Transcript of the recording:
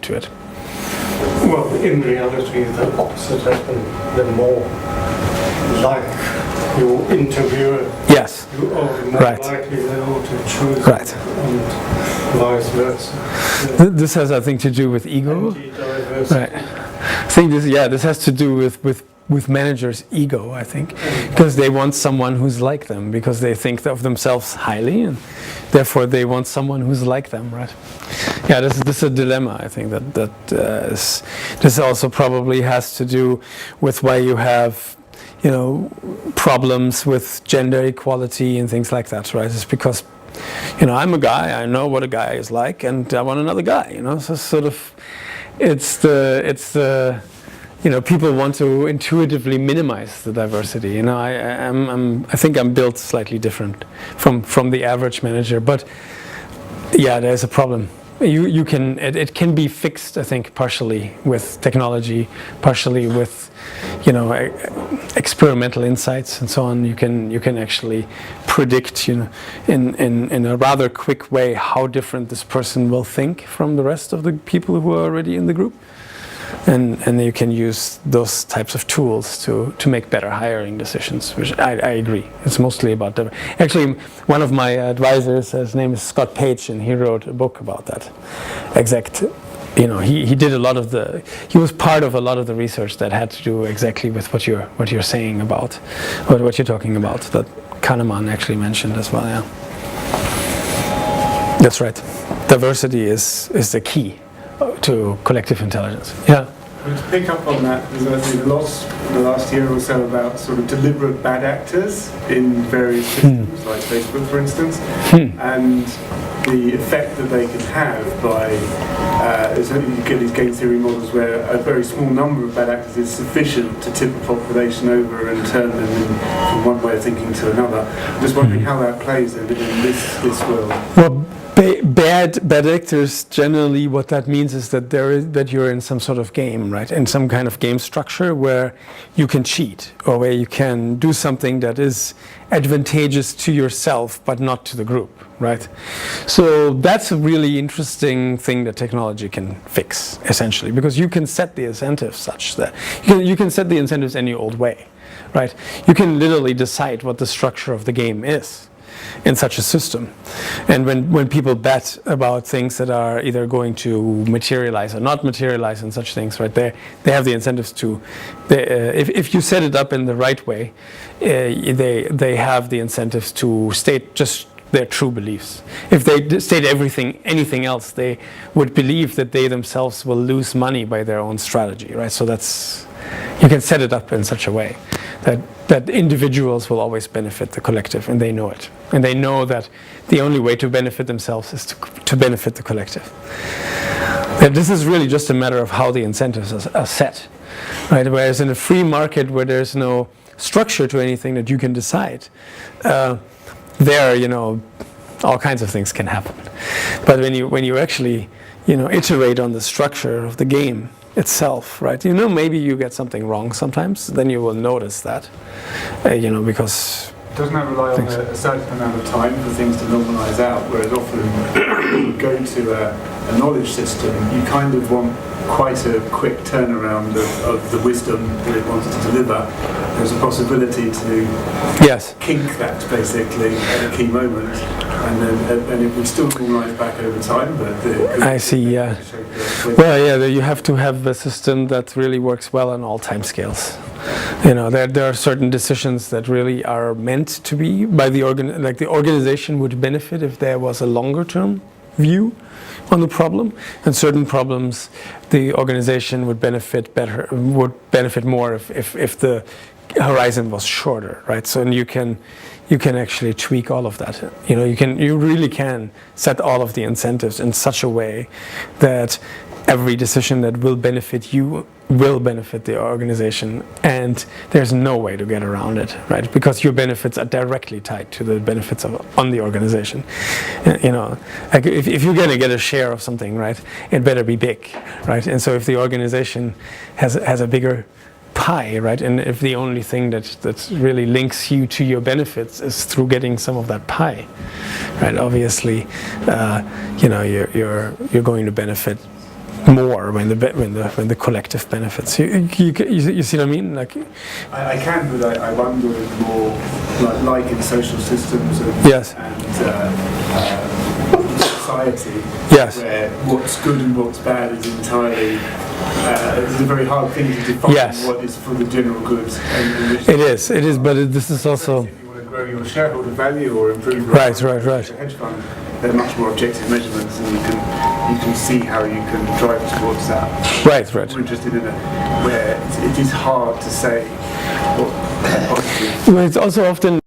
to it. Well, in reality, the opposite happens. The more like you interviewer, Yes. you are more Right. likely to choose, Right. and vice versa. This has, I think, to do with ego. Anti-diversity. Right. I think this has to do with managers' ego, I think, because they want someone who's like them, because they think of themselves highly, and therefore they want someone who's like them, right? Yeah, this is a dilemma, I think, this also probably has to do with why you have, problems with gender equality and things like that, right? It's because, I'm a guy, I know what a guy is like, and I want another guy, so sort of, it's the people want to intuitively minimize the diversity. I think I'm built slightly different from the average manager, but yeah, there's a problem. It can be fixed, I think, partially with technology, partially with experimental insights and so on. You can actually predict in a rather quick way how different this person will think from the rest of the people who are already in the group. And you can use those types of tools to make better hiring decisions, which I agree. It's mostly about actually, one of my advisors, his name is Scott Page, and he wrote a book about that exact. He did a lot of he was part of a lot of the research that had to do exactly with what you're saying about, what you're talking about, that Kahneman actually mentioned as well. Yeah, that's right. Diversity is the key to collective intelligence. Yeah. To pick up on that, there's actually the last year or so about sort of deliberate bad actors in various systems, like Facebook, for instance, and the effect that they can have by, you get these game theory models where a very small number of bad actors is sufficient to tip a population over and turn them from one way of thinking to another. I'm just wondering how that plays in this world. Well, bad actors, generally what that means is that you're in some sort of game, right? In some kind of game structure where you can cheat, or where you can do something that is advantageous to yourself but not to the group, right? So that's a really interesting thing that technology can fix, essentially, because you can set the incentives such that you can set the incentives any old way, right? You can literally decide what the structure of the game is in such a system. And when people bet about things that are either going to materialize or not materialize in such things, right, they have the incentives to, if you set it up in the right way, they have the incentives to state just their true beliefs. If they state anything else, they would believe that they themselves will lose money by their own strategy, right? So you can set it up in such a way that individuals will always benefit the collective, and they know it. And they know that the only way to benefit themselves is to benefit the collective. And this is really just a matter of how the incentives are set, right? Whereas in a free market where there's no structure to anything that you can decide, all kinds of things can happen. But when you actually, iterate on the structure of the game itself, right? Maybe you get something wrong sometimes, then you will notice that, because... Doesn't that rely on a certain amount of time for things to normalize out, whereas often when you go to a knowledge system, you kind of want quite a quick turnaround of the wisdom that it wants to deliver. There's a possibility to kink that, basically, at a key moment, and it would still normalize back over time, but... I see, yeah. Well, yeah, you have to have a system that really works well on all time scales. There are certain decisions that really are meant to be by the organization would benefit if there was a longer term view on the problem, and certain problems the organization would benefit more if the horizon was shorter, right? So you can actually tweak all of that. You really can set all of the incentives in such a way that every decision that will benefit you will benefit the organization, and there's no way to get around it, right? Because your benefits are directly tied to the benefits on the organization. Like if you're going to get a share of something, right, it better be big, right? And so if the organization has a bigger pie, right, and if the only thing that really links you to your benefits is through getting some of that pie, right, obviously, you're going to benefit more when the collective benefits. You see what I mean? Like, I can, but I wonder if more like in social systems and, yes, society, yes, where what's good and what's bad is entirely it's a very hard thing to define. Yes. What is for the general good. And it is, but this is also if you want to grow your shareholder value or improve your right. your hedge fund, they're much more objective measurements, and you can see how you can drive towards that. Right. We're interested in where it is hard to say what positive. Well, it's also often